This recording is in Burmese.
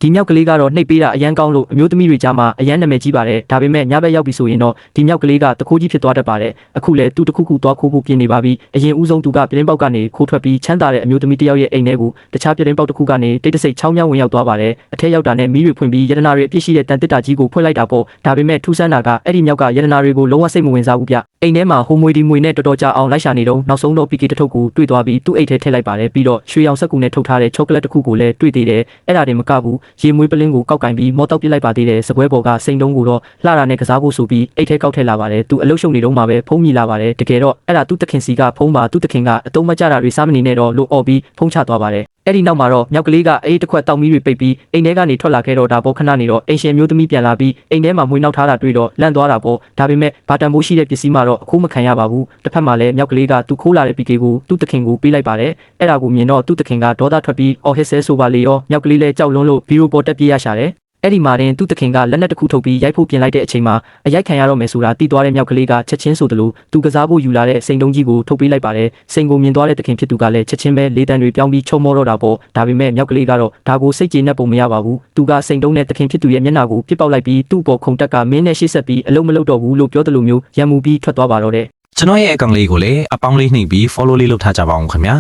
ဒီမြောက်ကလေးကတော့နှိပ်ပေးတာအရန်ကောင်းလို့အမျိုးသမီးတွေကြားမှာအရန်နာမည်ကြီးပါတယ်ဒါပေမဲ့ညဘက်ရောက်ပြီဆိုရင်တော့ဒီမြောက်ကလေးကတခိုးကြီးဖြစ်သွားတတ်ပါတယ်အခုလည်းသူတခုခုသွားခိုးဖို့ပြင်နေပါပြီအရင်ဦးဆုံးသူကပြတင်းပေါက်ကနေခိုးထွက်ပြီးချမ်းသာတဲ့အမျိုးသမီးတစ်ယောက်ရဲ့အိမ်ထဲကိုတခြားပြတင်းပေါက်တစ်ခုကနေတိတ်တဆိတ်ချောင်းမြောင်းဝင်ရောက်သွားပါတယ်အထက်ရောက်တာနဲ့မီးတွေဖွင့်ပြီးယတနာတွေအပြည့်ရှိတဲ့တန်တစ်တာကြီးကိုဖွင့်လိုက်တာပေါ့ဒါပေမဲ့ထူးဆန်းတာကအဲ့ဒီမြောက်ကယတနာတွေကိုလုံးဝစိတ်မဝင်စားဘူးဗျအိမ်ထဲမှာဟိုမွေဒီမွေနဲ့တော်တော်ကြာအောင်လိုက်ရှာနေတော့နောက်ဆုံးတော့ပီကီတစ်ထုပ်ကိုတွေ့သွားပြီးသူ့အိတ်ထဲထည့်လိုက်ပါတယ်ပြီးတော့ရွှေရောင်စက်ကူနဲ့ထုတ်ထားတဲ့ချောကလက်တစ်ခုကိုလည်းတွေ့သေးတယ်အဲ့ဒါတင်မကဘူးရေမွေးပလင်းကိုကောက်ကင်ပြီးမော်တောက်ပစ်လိုက်ပါသေးတယ်စပွဲပေါ်ကစိန်တုံးကိုတော့လှတာနဲ့ကစားဖို့ဆိုပြီးအိတ်ထဲကောက်ထည့်လာပါတယ်သူအလုတ်ရှုံနေတော့မှပဲဖုံးမိလာပါတယ်တကယ်တော့အဲ့ဒါသူ့တခင်စီကဖုံးပါသူ့တခင်ကအတုံးမကြတာတွေစားမနေနဲ့တော့လို့អော်ပြီးဖုံးချသွားပါတယ်အဲ့ဒီနောက်မှာတော့မြောက်ကလေးကအေးတစ်ခွက်တောက်မီးတွေပိတ်ပြီးအိမ်ထဲကနေထွက်လာခဲ့တော့ဒါပေါ်ခဏနေတော့အိမ်ရှင်မျိုးသမီးပြန်လာပြီးအိမ်ထဲမှာမွေးနောက်ထားတာတွေ့တော့လန့်သွားတာပေါ့ဒါပေမဲ့ဘာတန်ဖိုးရှိတဲ့ပစ္စည်းမှတော့အခိုးမခံရပါဘူးတစ်ဖက်မှာလည်းမြောက်ကလေးကသူခိုးလာတဲ့ပီကေကိုသူ့တခင်ကိုပေးလိုက်ပါတယ်အဲ့ဒါကိုမြင်တော့သူ့တခင်ကဒေါသထွက်ပြီးအော်ဟစ်ဆဲဆိုပါလေရောမြောက်ကလေးလည်းကြောက်လွန်းလို့ဘီရိုပေါ်တက်ပြေးရရှာတယ်အဲ့ဒီမှာတင်သူ့တခင်ကလက်နက်တစ်ခုထုတ်ပြီးရိုက်ဖို့ပြင်လိုက်တဲ့အချိန်မှာအရိုက်ခံရတော့မယ်ဆိုတာသိသွားတဲ့မြောက်ကလေးကချက်ချင်းဆိုသလိုသူကစားဖို့ယူလာတဲ့စိန်တုံးကြီးကိုထုတ်ပေးလိုက်ပါတယ်စိန်ကိုမြင်သွားတဲ့တခင်ဖြစ်သူကလည်းချက်ချင်းပဲလေးတန်းတွေပြောင်းပြီးချုံမောတော့တာပေါ့ဒါပေမဲ့မြောက်ကလေးကတော့ဒါကိုစိတ်ကျေနပ်ပုံမရပါဘူးသူကစိန်တုံးနဲ့တခင်ဖြစ်သူရဲ့မျက်နှာကိုပြစ်ပေါက်လိုက်ပြီးသူ့ပေါ်ခုန်တက်ကမင်းနဲ့ရှေ့ဆက်ပြီးအလုံးမလုံးတော့ဘူးလို့ပြောတယ်လို့မျိုးရံမှုပြီးထွက်သွားပါတော့တဲ့ ကျွန်တော်ရဲ့အကောင့်လေးကိုလည်းအပေါင်းလေးနှိပ်ပြီး follow လေးလုပ်ထားကြပါအောင်ခင်ဗျာ